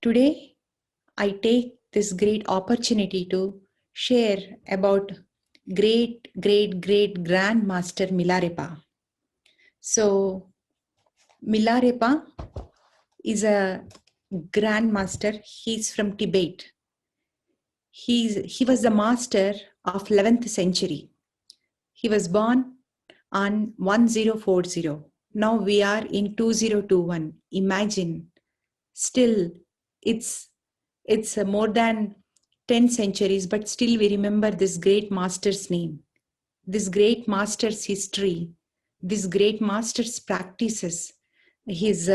Today, I take this great opportunity to share about great Grandmaster Milarepa. So, Milarepa is a Grandmaster. He's from Tibet. He was the master of 11th century. He was born on 1040. Now we are in 2021. Imagine, still, it's more than 10 centuries, but still we remember this great master's name, this great master's history, this great master's practices, his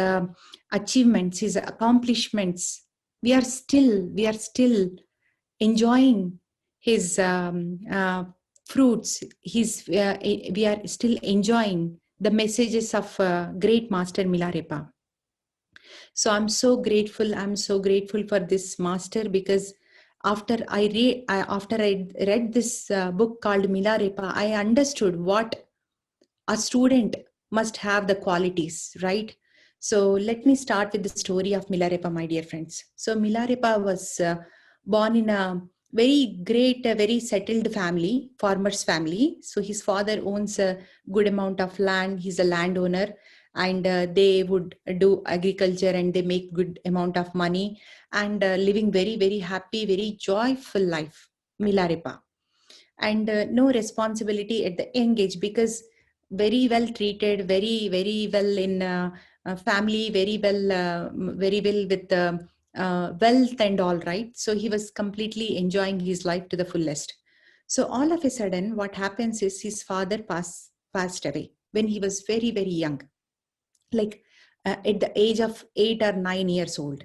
achievements, his accomplishments. We are still enjoying his fruits. We are still enjoying the messages of great master Milarepa. So I'm so grateful for this master, because after I read this book called Milarepa, I understood what a student must have the qualities, right? So let me start with the story of Milarepa, my dear friends. So Milarepa was born in a very great, very settled family, farmer's family. So his father owns a good amount of land. He's a landowner, and they would do agriculture and they make good amount of money, and living very happy, very joyful life. Milarepa, and no responsibility at the young age, because very well treated, very well in family, very well with wealth and all, right? So he was completely enjoying his life to the fullest. So all of a sudden what happens is his father passed away when he was very young, like at the age of 8 or 9 years old.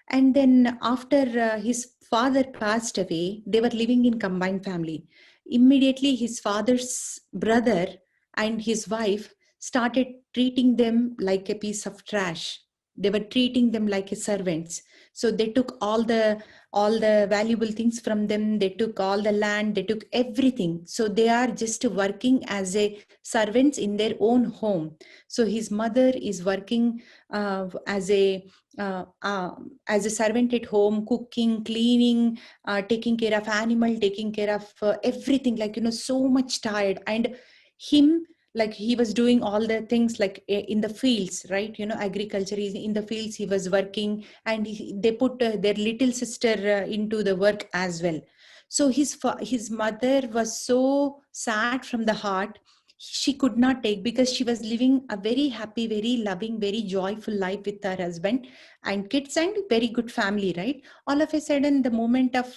And then after his father passed away, they were living in combined family. Immediately his father's brother and his wife started treating them like a piece of trash. They were treating them like a servants. So they took all the valuable things from them. They took all the land, they took everything. So they are just working as a servants in their own home. So his mother is working uh, as a uh, uh, as a servant at home, cooking, cleaning, taking care of animal, taking care of everything, like, so much tired. And him, like, he was doing all the things, like, in the fields, right? Agriculture is in the fields, he was working, and they put their little sister into the work as well. So his mother was so sad from the heart. She could not take, because she was living a very happy, very loving, very joyful life with her husband and kids and very good family, right? All of a sudden, the moment of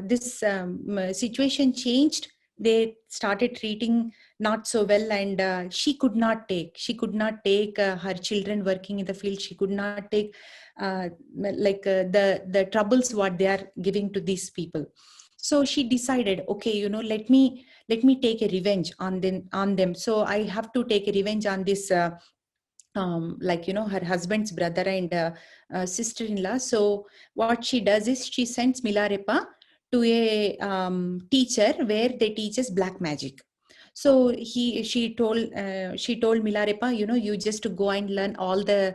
this situation changed, they started treating not so well, and she could not take her children working in the field. She could not take the troubles what they are giving to these people. So she decided, okay, let me take a revenge on them. So I have to take a revenge on this her husband's brother and sister-in-law. So what she does is she sends Milarepa to a teacher where they teaches black magic. So she told Milarepa, you just go and learn all the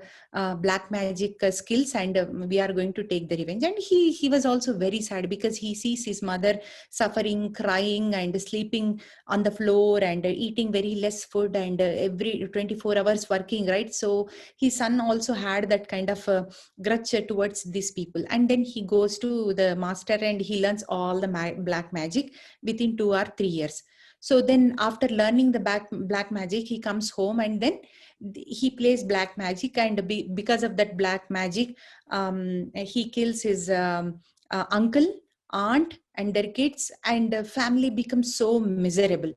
black magic skills, and we are going to take the revenge. And he was also very sad, because he sees his mother suffering, crying, and sleeping on the floor, and eating very less food, and every 24 hours working, right? So his son also had that kind of grudge towards these people. And then he goes to the master and he learns all the black magic within 2 or 3 years. So then after learning the black magic, he comes home, and then he plays black magic, and because of that black magic, he kills his uncle, aunt, and their kids, and family becomes so miserable.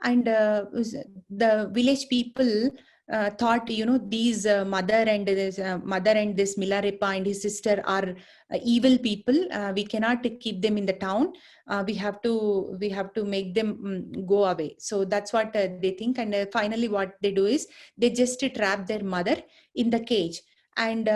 And the village people thought, these mother and this Milarepa and his sister are evil people. We cannot keep them in the town. We have to make them go away. So that's what they think. And finally what they do is they just trap their mother in the cage. And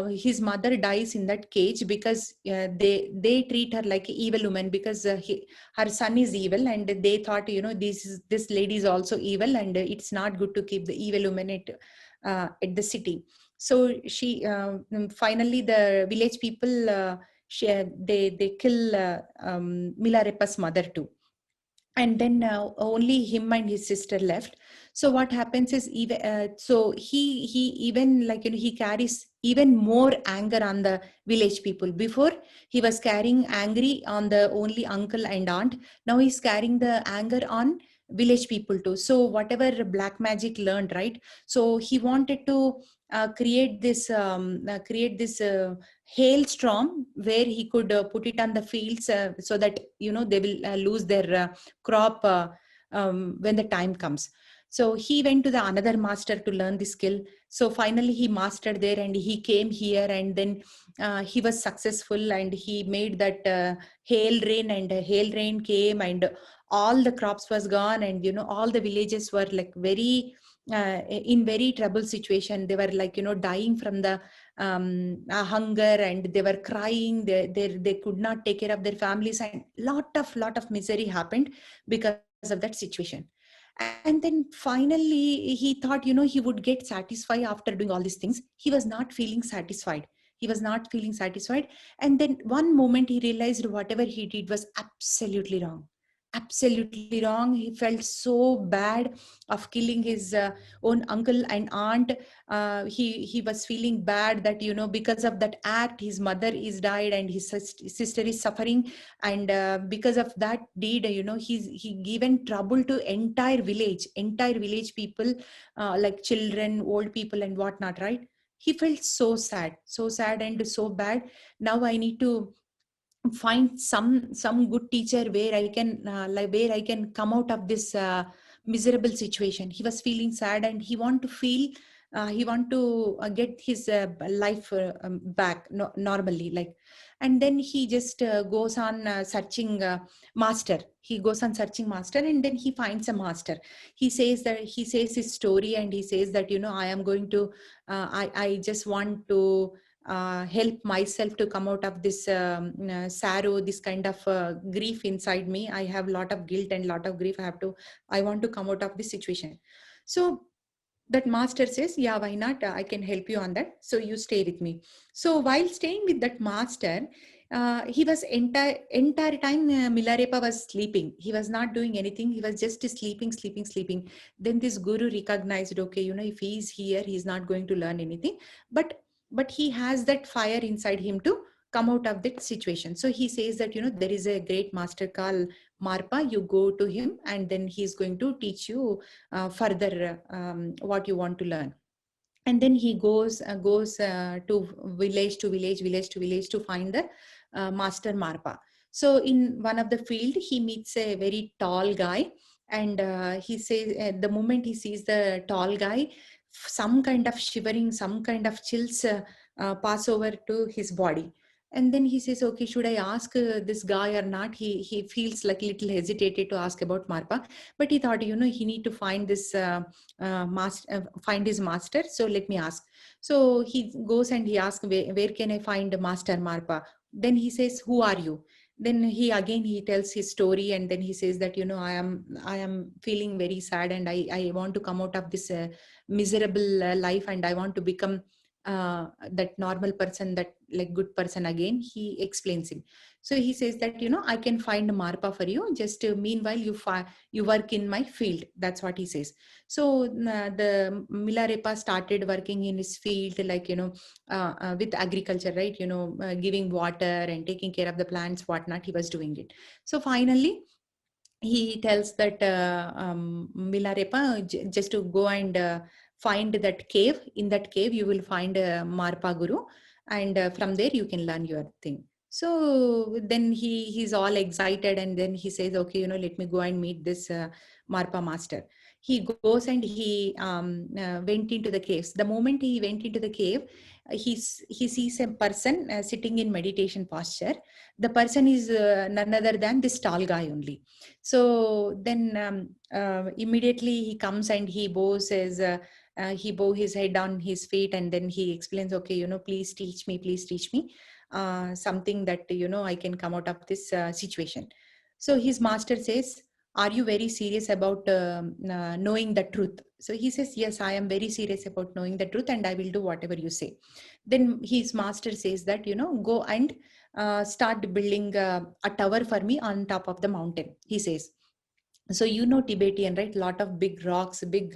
his mother dies in that cage, because they treat her like an evil woman, because her son is evil, and they thought, this lady is also evil, and it's not good to keep the evil woman at the city. So she finally the village people they kill Milarepa's mother too, and then only him and his sister left. So what happens is even so he even like he carries even more anger on the village people. Before he was carrying angry on the only uncle and aunt, now he's carrying the anger on village people too. So whatever black magic learned, right? So he wanted to create this hailstorm where he could put it on the fields so that they will lose their crop when the time comes. So he went to the another master to learn the skill. So finally he mastered there and he came here, and then he was successful and he made that hail rain, and hail rain came and all the crops was gone, and all the villages were like very in very trouble situation. They were like dying from the hunger, and they were crying. They could not take care of their families, and lot of misery happened because of that situation. And then finally he thought he would get satisfied after doing all these things. He was not feeling satisfied. He was not feeling satisfied. And then one moment he realized whatever he did was absolutely wrong. Absolutely wrong. He felt so bad of killing his own uncle and aunt. He was feeling bad that because of that act his mother is died and his sister is suffering. And because of that deed, he given trouble to entire village people, like children, old people and whatnot, right? He felt so sad and so bad. Now I need to find some good teacher where I can where I can come out of this miserable situation. He was feeling sad and he want to get his life back normally, like. And then he just goes on searching master. He goes on searching master, and then he finds a master. He says his story, and he says that I am going to I just want to help myself to come out of this sorrow, this kind of grief inside me. I have a lot of guilt and lot of grief. I want to come out of this situation. So that master says, yeah, why not? I can help you on that. So you stay with me. So while staying with that master, he was entire time Milarepa was sleeping. He was not doing anything. He was just sleeping. Then this guru recognized, okay, if he's here, he's not going to learn anything. But he has that fire inside him to come out of that situation. So he says that there is a great master called Marpa. You go to him, and then he's going to teach you further what you want to learn. And then he goes to village to village to find the master Marpa. So in one of the field he meets a very tall guy, and he says the moment he sees the tall guy, some kind of shivering, some kind of chills pass over to his body. And then he says, okay, should I ask this guy or not? He feels like a little hesitated to ask about Marpa, but he thought he need to find this find his master. So let me ask. So he goes and he asks, where can I find Master Marpa? Then he says, who are you? Then he tells his story, and then he says that I am feeling very sad, and I want to come out of this miserable life, and I want to become that normal person, that like good person again. He explains him. So he says that I can find Marpa for you, just meanwhile you work in my field. That's what he says. So the Milarepa started working in his field, like with agriculture, right? Giving water and taking care of the plants, whatnot. He was doing it. So finally he tells that Milarepa just to go and find that cave. In that cave you will find Marpa Guru, and from there you can learn your thing. So then he's all excited, and then he says, okay, let me go and meet this Marpa master. He goes and he went into the caves. The moment he went into the cave, he sees a person sitting in meditation posture. The person is none other than this tall guy only. So then immediately he comes and he bow his head on his feet, and then he explains, okay, please teach me something that I can come out of this situation. So his master says, are you very serious about knowing the truth? So he says, yes, I am very serious about knowing the truth, and I will do whatever you say. Then his master says that, go and start building a tower for me on top of the mountain, he says. So Tibetan, right? Lot of big rocks, big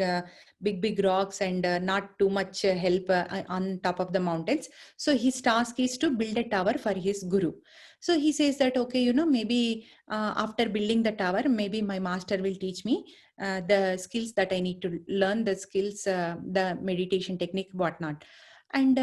rocks, and not too much help on top of the mountains. So his task is to build a tower for his guru. So he says that, okay, maybe after building the tower, maybe my master will teach me the skills that I need to learn, the skills, the meditation technique, whatnot. And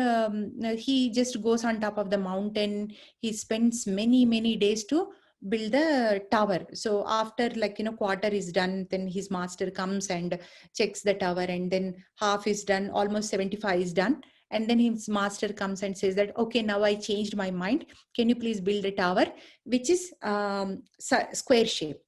he just goes on top of the mountain. He spends many days to build the tower. So after, like, quarter is done, then his master comes and checks the tower, and then half is done, almost 75 is done. And then his master comes and says that, okay, now I changed my mind, can you please build a tower which is square shape?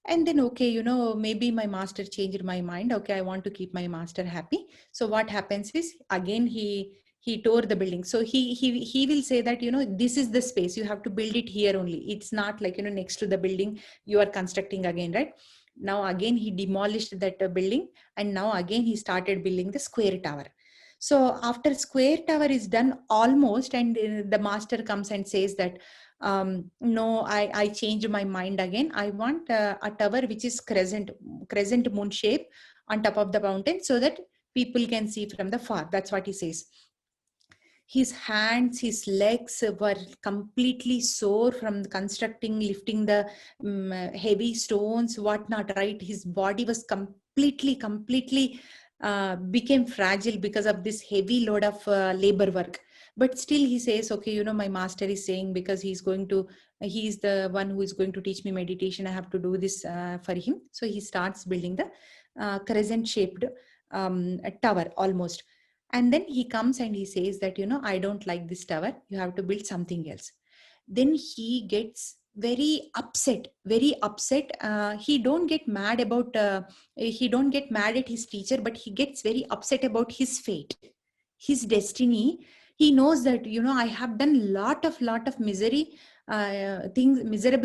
And then, okay, maybe my master changed my mind, okay, I want to keep my master happy. So what happens is, again, he tore the building. So he will say that, this is the space, you have to build it here only, it's not like, next to the building you are constructing again, right? Now again he demolished that building, and now again he started building the square tower. So after square tower is done almost, and the master comes and says that, no, I changed my mind again, I want a tower which is crescent moon shape on top of the mountain, so that people can see from the far. That's what he says. His hands, his legs were completely sore from constructing, lifting the heavy stones, whatnot, right? His body was completely became fragile because of this heavy load of labor work. But still he says, okay, my master is saying, because he's the one who is going to teach me meditation, I have to do this for him. So he starts building the crescent shaped tower almost. And then he comes and he says that, I don't like this tower, you have to build something else. Then he gets very upset. He don't get mad about he don't get mad at his teacher, but he gets very upset about his fate, his destiny. He knows that, I have done lot of miserable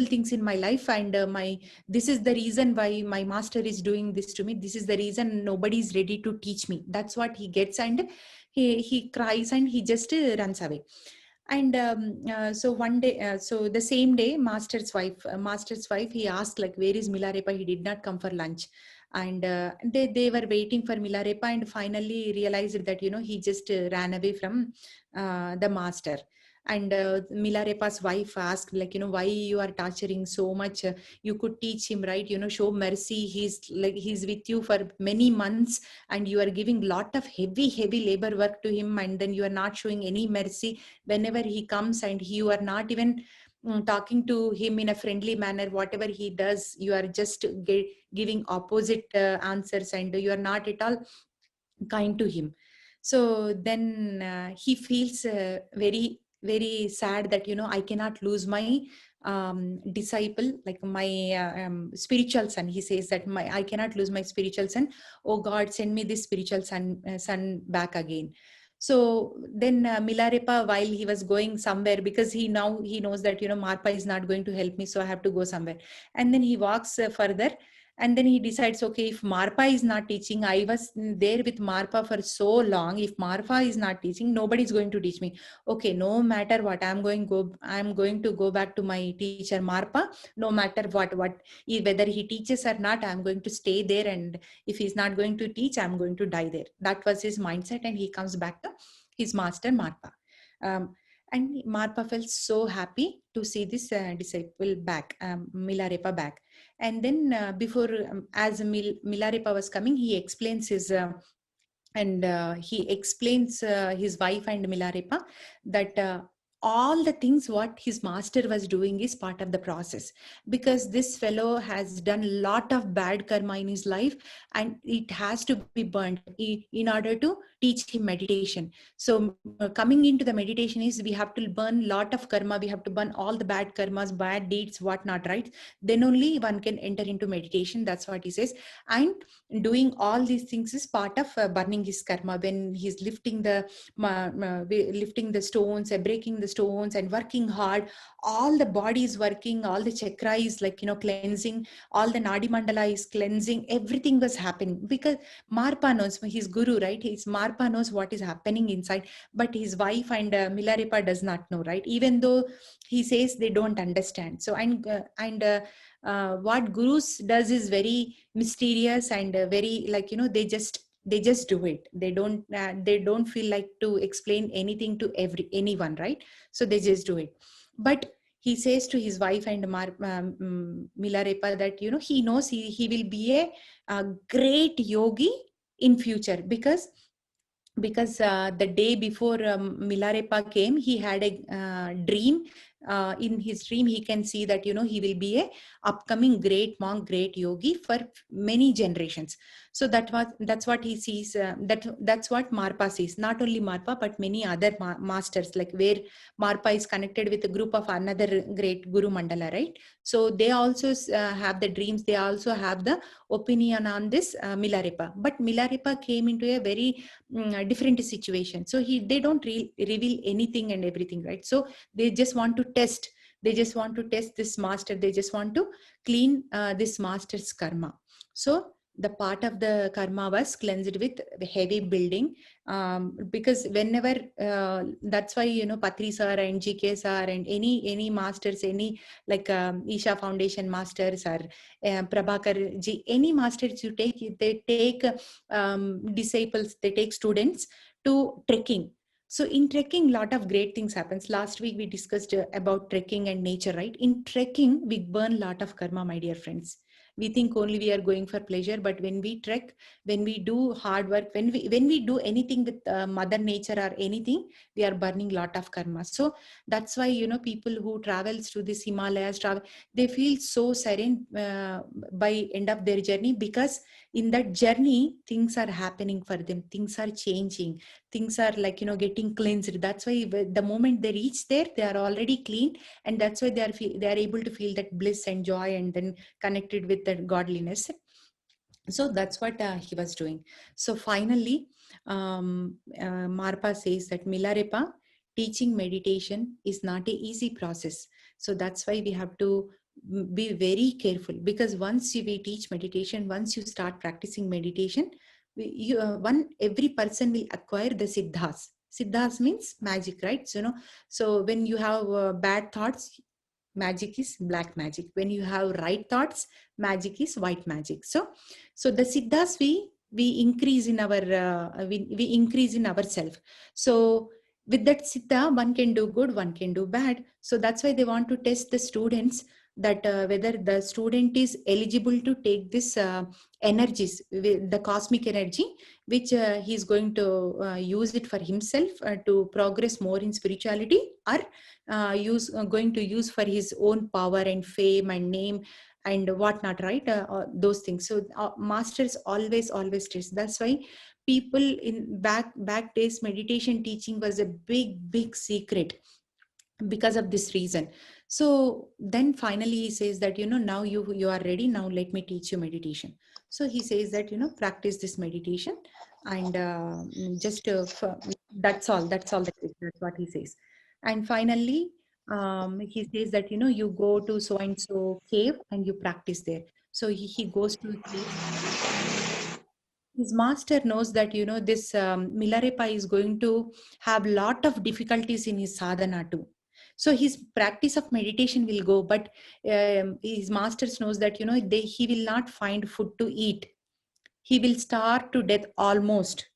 things in my life, and my this is the reason why my master is doing this to me, this is the reason nobody is ready to teach me. That's what he gets, and he cries and he just runs away. And so one day, so the same day, master's wife, he asked, like, where is Milarepa? He did not come for lunch. And they were waiting for Milarepa, and finally realized that, he just ran away from the master. And Milarepa's wife asked, like, why you are torturing so much? You could teach him, right? Show mercy. He's with you for many months, and you are giving lot of heavy labor work to him, and then you are not showing any mercy. Whenever he comes, and you are not even talking to him in a friendly manner, whatever he does, you are just giving opposite answers, and you are not at all kind to him. So then he feels very sad that, I cannot lose my disciple, like my spiritual son. He says that, I cannot lose my spiritual son. Oh God, send me this spiritual son back again. So then Milarepa, while he was going somewhere, because he knows that, Marpa is not going to help me, so I have to go somewhere. And then he walks further, and then he decides, okay, if Marpa is not teaching, I was there with Marpa for so long, if Marpa is not teaching, nobody is going to teach me. Okay, no matter what, I'm going to go back to my teacher Marpa. No matter what, whether he teaches or not, I'm going to stay there, and if he's not going to teach, I'm going to die there. That was his mindset, and he comes back to his master Marpa. And Marpa felt so happy to see this disciple back, Milarepa back. And then before, as Milarepa was coming, he explains his his wife and Milarepa that all the things what his master was doing is part of the process, because this fellow has done a lot of bad karma in his life, and it has to be burned in order to teach him meditation. So coming into the meditation is, we have to burn lot of karma, we have to burn all the bad karmas, bad deeds, whatnot, right? Then only one can enter into meditation. That's what he says. And doing all these things is part of burning his karma. When he's lifting the stones, breaking the stones and working hard. All the body is working, all the chakra is like, cleansing, all the Nadi Mandala is cleansing, everything was happening because Marpa knows, his guru, right? His Marpa knows what is happening inside, but his wife and Milarepa does not know, right? Even though he says they don't understand. So, what gurus does is very mysterious and very like, they just do it. They don't feel like to explain anything to anyone, right? So they just do it. But he says to his wife and Milarepa that, he knows he will be a great yogi in future, because the day before Milarepa came, he had a dream. In his dream, he can see that, he will be a upcoming great monk, great yogi for many generations. So that's what he sees. That's what Marpa sees. Not only Marpa, but many other masters, like where Marpa is connected with a group of another great Guru Mandala, right? So they also have the dreams. They also have the opinion on this Milarepa. But Milarepa came into a very different situation. So they don't reveal anything and everything, right? So they just want to test. They just want to test this master. They just want to clean this master's karma. So the part of the karma was cleansed with heavy building, because whenever that's why, Patri sir and GK sir and any masters, any like Isha Foundation masters or Prabhakar ji, any masters you take, they take disciples, they take students to trekking. So in trekking, lot of great things happens. Last week we discussed about trekking and nature, right? In trekking, we burn lot of karma, my dear friends. We think only we are going for pleasure, but when we trek, when we do hard work, when we do anything with mother nature or anything, we are burning lot of karma. So that's why, people who travels to this Himalayas travel, they feel so serene by end of their journey, because in that journey things are happening for them, things are changing, things are like, getting cleansed. That's why the moment they reach there, they are already clean, and that's why they are able to feel that bliss and joy, and then connected with that godliness. So that's what he was doing. So finally, Marpa says that Milarepa, teaching meditation is not a easy process. So that's why we have to be very careful, because once we teach meditation, once you start practicing meditation, every person will acquire the siddhas. Siddhas means magic, right? So, so when you have bad thoughts, magic is black magic. When you have right thoughts, magic is white magic. So the siddhas we increase in our we increase in ourselves. So with that siddha, one can do good, one can do bad. So that's why they want to test the students, that whether the student is eligible to take this energies, the cosmic energy, which he's going to use it for himself to progress more in spirituality, or going to use for his own power and fame and name and whatnot, right? Those things. So masters always test. That's why people in back days, meditation teaching was a big secret, because of this reason. So then finally he says that, now you are ready, now let me teach you meditation. So he says that, practice this meditation, and just that's all that's what he says. And finally, he says that, you go to so and so cave and you practice there. So he goes to a cave. His master knows that, this Milarepa is going to have lot of difficulties in his sadhana too. So his practice of meditation will go, but his master knows that, he will not find food to eat. He will starve to death almost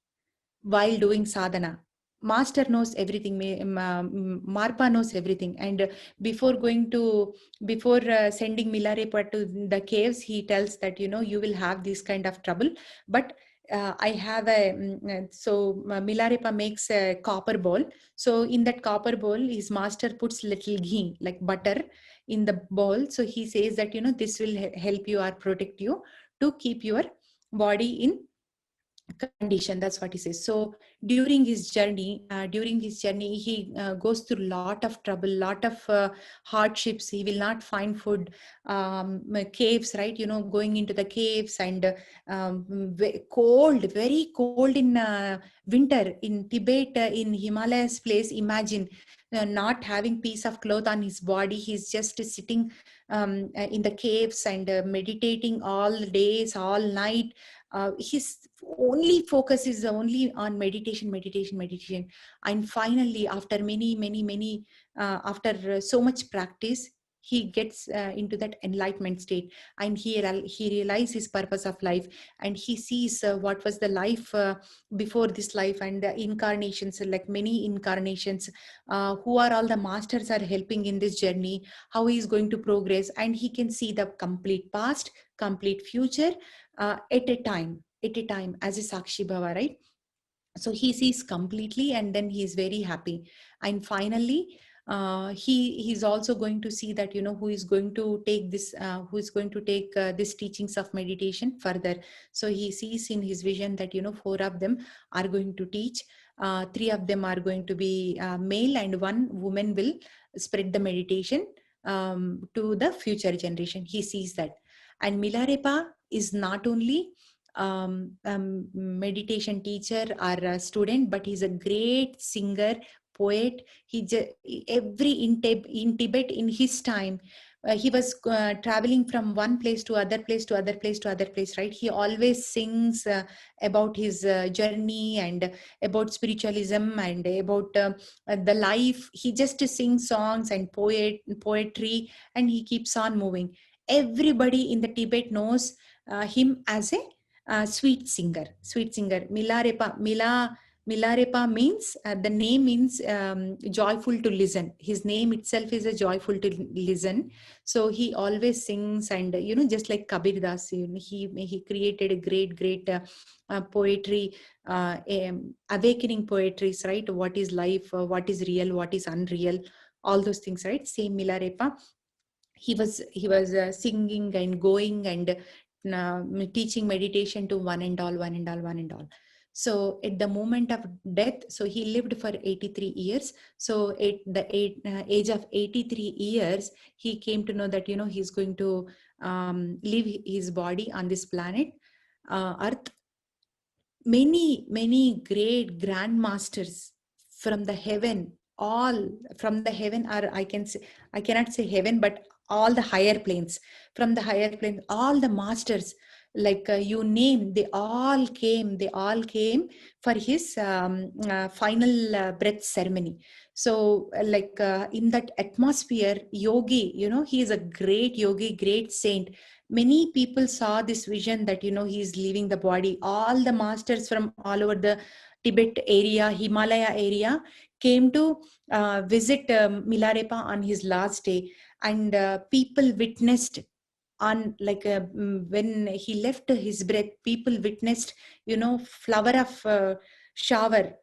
while doing sadhana. Master knows everything. Marpa knows everything. And before sending Milarepa to the caves, he tells that, you will have this kind of trouble, but I have so Milarepa makes a copper bowl. So in that copper bowl, his master puts little ghee, like butter, in the bowl. So he says that, this will help you or protect you to keep your body in condition. That's what he says. So during his journey he goes through lot of trouble, lot of hardships. He will not find food. Caves, right? Going into the caves, and cold, very cold in winter in Tibet, in Himalayas place. Imagine not having piece of cloth on his body. He's just sitting in the caves and meditating all days, all night. His only focus is only on meditation, meditation, meditation. And finally, after many, after so much practice, he gets into that enlightenment state, and he realizes his purpose of life, and he sees what was the life before this life, and the incarnations, like many incarnations, who are all the masters are helping in this journey, how he is going to progress, and he can see the complete past, complete future, at a time, as a Sakshi Bhava, right? So he sees completely, and then he is very happy. And finally, he's also going to see that, who is going to take this, this teachings of meditation further. So he sees in his vision that, four of them are going to teach, three of them are going to be male, and one woman will spread the meditation to the future generation. He sees that. And Milarepa is not only meditation teacher or a student, but he's a great singer, poet. Every in Tibet in his time, he was traveling from one place to other place to other place to other place, right? He always sings about his journey, and about spiritualism, and about the life. He just sings songs and poetry, and he keeps on moving. Everybody in the Tibet knows him as a sweet singer. Sweet singer. Milarepa means, the name means joyful to listen. His name itself is a joyful to listen. So he always sings, and just like Kabir Das, he created a great poetry, awakening poetries, right? What is life? What is real? What is unreal? All those things, right? Same Milarepa. He was singing and going and teaching meditation to one and all, one and all, one and all. So at the moment of death, so he lived for 83 years. So at the age of 83 years, he came to know that, he's going to leave his body on this planet, Earth. Many great grandmasters from the heaven, all from the heaven, or I cannot say heaven, but all the higher planes, from the higher planes, all the masters, like you name, they all came for his final breath ceremony. So in that atmosphere, yogi, he is a great yogi, great saint. Many people saw this vision that, he is leaving the body. All the masters from all over the Tibet area, Himalaya area, came to visit Milarepa on his last day. And people witnessed, on when he left his breath, people witnessed, flower of shower,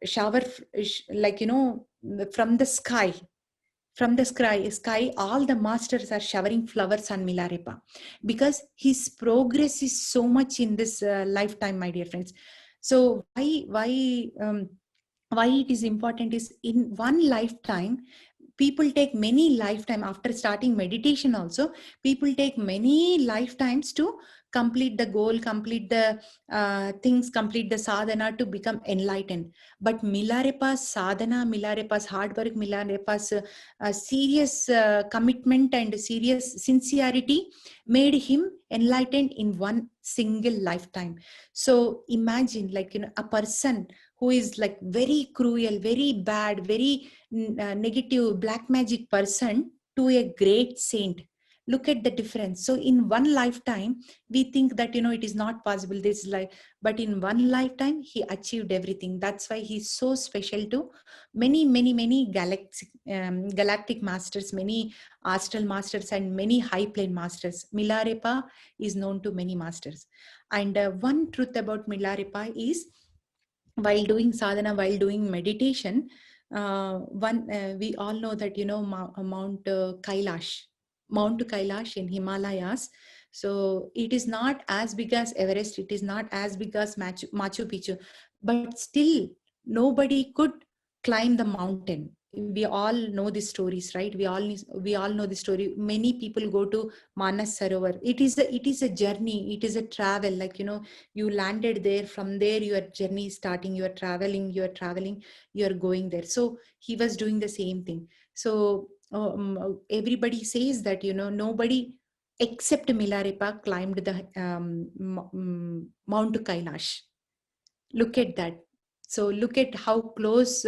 from the sky. From the sky, all the masters are showering flowers on Milarepa, because his progress is so much in this lifetime, my dear friends. So why it is important is, in one lifetime, people take many lifetime, after starting meditation also, people take many lifetimes to complete the goal, complete the things, complete the sadhana to become enlightened. But Milarepa's sadhana, Milarepa's hard work, Milarepa's serious commitment and serious sincerity made him enlightened in one single lifetime. So imagine, a person who is like very cruel, very bad, very negative black magic person, to a great saint. Look at the difference. So in one lifetime, we think that, it is not possible, this life, but in one lifetime he achieved everything. That's why he's so special to many galactic masters, many astral masters, and many high plane masters. Milarepa is known to many masters. And one truth about Milarepa is, while doing sadhana, while doing meditation, we all know that, Mount Kailash in Himalayas. So it is not as big as Everest, it is not as big as Machu Picchu, but still nobody could climb the mountain. We all know the stories, right? We all know the story. Many people go to Manas Sarovar. It is a journey, it is a travel. You landed there, from there your journey is starting, you are traveling, you are going there. So he was doing the same thing. So everybody says that, nobody except Milarepa climbed the Mount Kailash. Look at that. So look at how close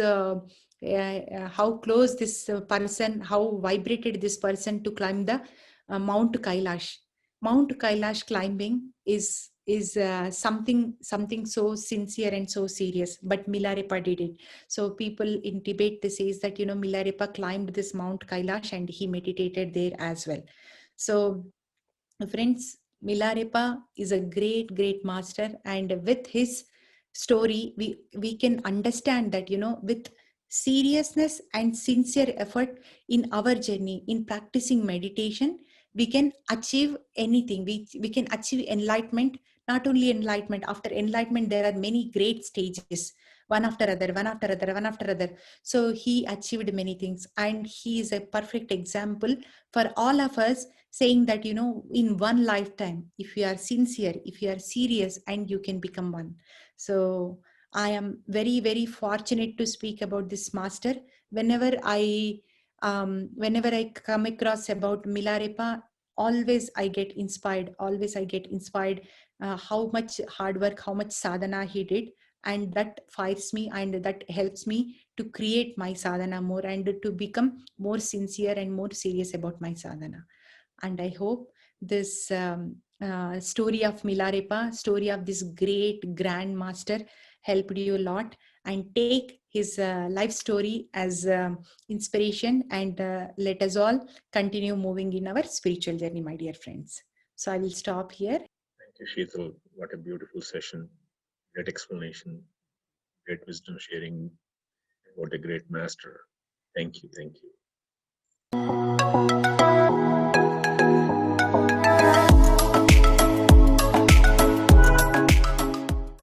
this person, how vibrated this person to climb the Mount Kailash. Mount Kailash climbing is something so sincere and so serious, but Milarepa did it. So people in Tibet, they says that, Milarepa climbed this Mount Kailash and he meditated there as well. So friends, Milarepa is a great master, and with his story, we can understand that, with seriousness and sincere effort in our journey in practicing meditation, we can achieve anything. We can achieve enlightenment. Not only enlightenment, after enlightenment there are many great stages, one after other, one after other, one after other. So he achieved many things, and he is a perfect example for all of us, saying that, in one lifetime, if you are sincere, if you are serious, and you can become one. So I am very fortunate to speak about this master. Whenever I come across about Milarepa, always I get inspired, how much hard work, how much sadhana he did, and that fires me and that helps me to create my sadhana more and to become more sincere and more serious about my sadhana. And I hope this story of Milarepa, story of this great grand master, helped you a lot. And take his life story as inspiration, and let us all continue moving in our spiritual journey, my dear friends. So I will stop here. Thank you, Sheetal. What a beautiful session. Great explanation, great wisdom sharing. What a great master. Thank you. Thank you.